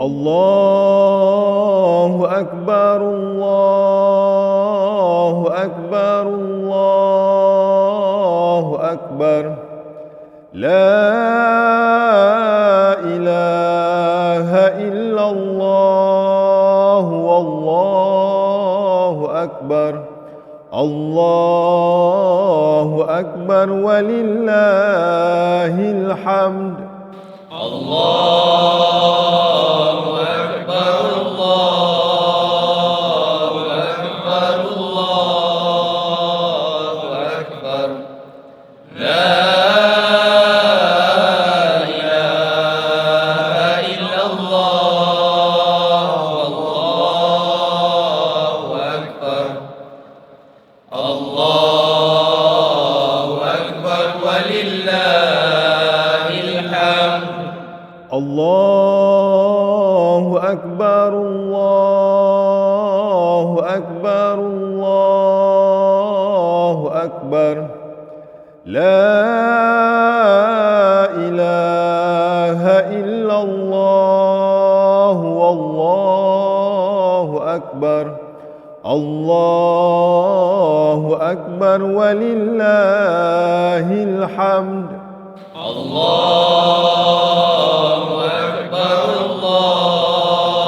Allahu Akbar, Allahu Akbar, Allahu Akbar. La ilaha illallah, wallahu akbar. Allahu Akbar walillahil hamd. Allahu Akbar, Allahu Akbar, Allahu Akbar. La ilaha illallah, wallahu akbar. Allahu Akbar walillahil hamd. Allahu Akbar, Allahu Akbar, Allahu Akbar. La ilaha illallah, wallahu akbar. Allahu Akbar walillahil hamd. Allahu Akbar, Allahu Akbar,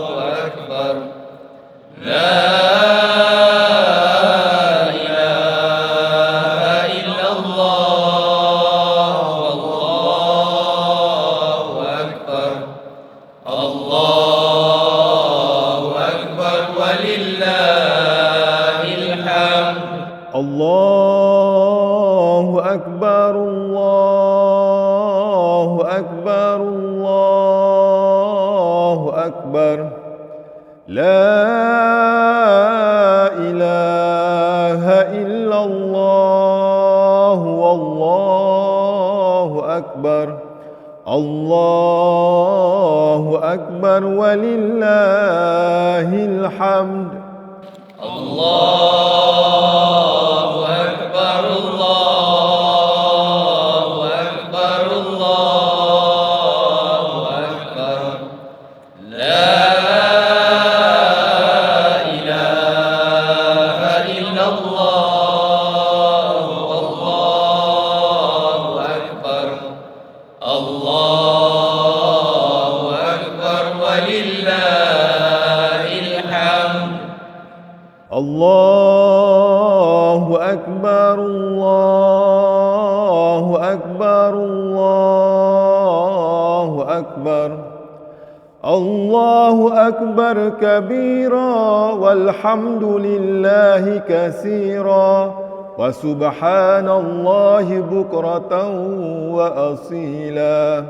Allahu Akbar. La ilaha illallah, wallahu akbar. Allahu Akbar walillahil hamd. Allahu Akbar, Allahu Akbar, Allahu Akbar. La ilaha illallah, wallahu akbar. Allahu Akbar walillahil hamd. Allahu Akbar, Allahu Akbar, Allahu Akbar. La ilaha illallah, wallahu akbar. Allahu Akbar walillahil hamd. Allahu Akbar, Allahu Akbar, Allahu Akbar. Allahu Akbar kabira walhamdulillahi katsira wa subhanallahi bukratan wa asila.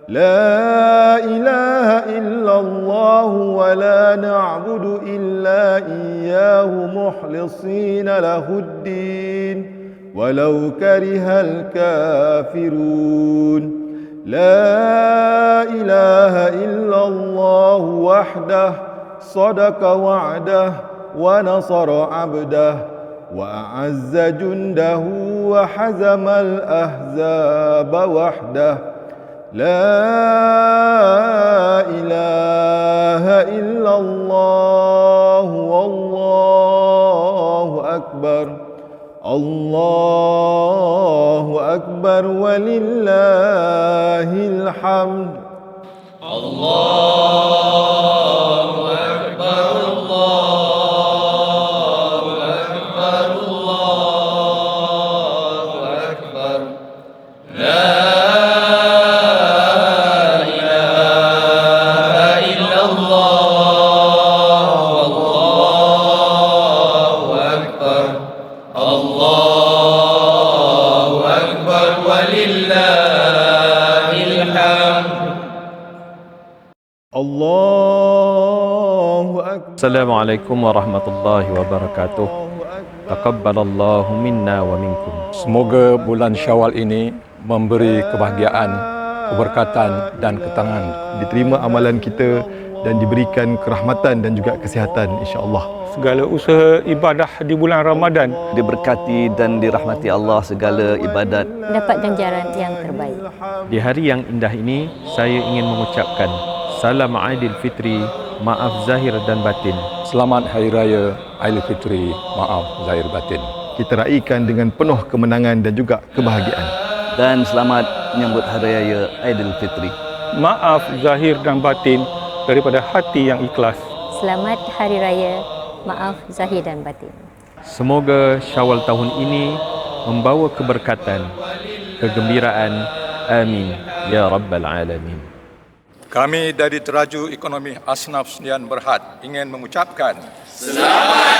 La ilaha illallah wa la na'budu illa iyyahu mukhlisina lahuddin walau karihal kafirun. La ilaha illallah wahdah sadaqa wa'dah wa nasara 'abdah wa a'azza jundahu wa hazamal ahzaba wahdah. La ilaha illallah wallahu akbar. Allahu Akbar walillahil hamd. Allahu Akbar, Allahu Akbar, Allahu Akbar. La ilaha illallah, wallahu akbar. Allahu Akbar walillahil hamd. Allahu Akbar. Assalamualaikum warahmatullahi wabarakatuh. Taqabbalallahu minna wa minkum. Semoga bulan Syawal ini memberi kebahagiaan, keberkatan dan ketenangan. Diterima amalan kita dan diberikan kerahmatan dan juga kesihatan insya-Allah. Segala usaha ibadah di bulan Ramadan diberkati dan dirahmati Allah segala ibadat. Dapat ganjaran yang terbaik. Di hari yang indah ini, saya ingin mengucapkan Salam Aidilfitri, maaf zahir dan batin. Selamat Hari Raya Aidilfitri, maaf zahir batin. Kita raikan dengan penuh kemenangan dan juga kebahagiaan. Dan selamat menyambut Hari Raya Aidilfitri. maaf zahir dan batin daripada hati yang ikhlas. Selamat Hari Raya, maaf zahir dan batin. Semoga Syawal tahun ini membawa keberkatan, kegembiraan. Amin ya rabbal alamin. Kami dari Teraju Ekonomi Asnaf Sdn Berhad ingin mengucapkan Selamat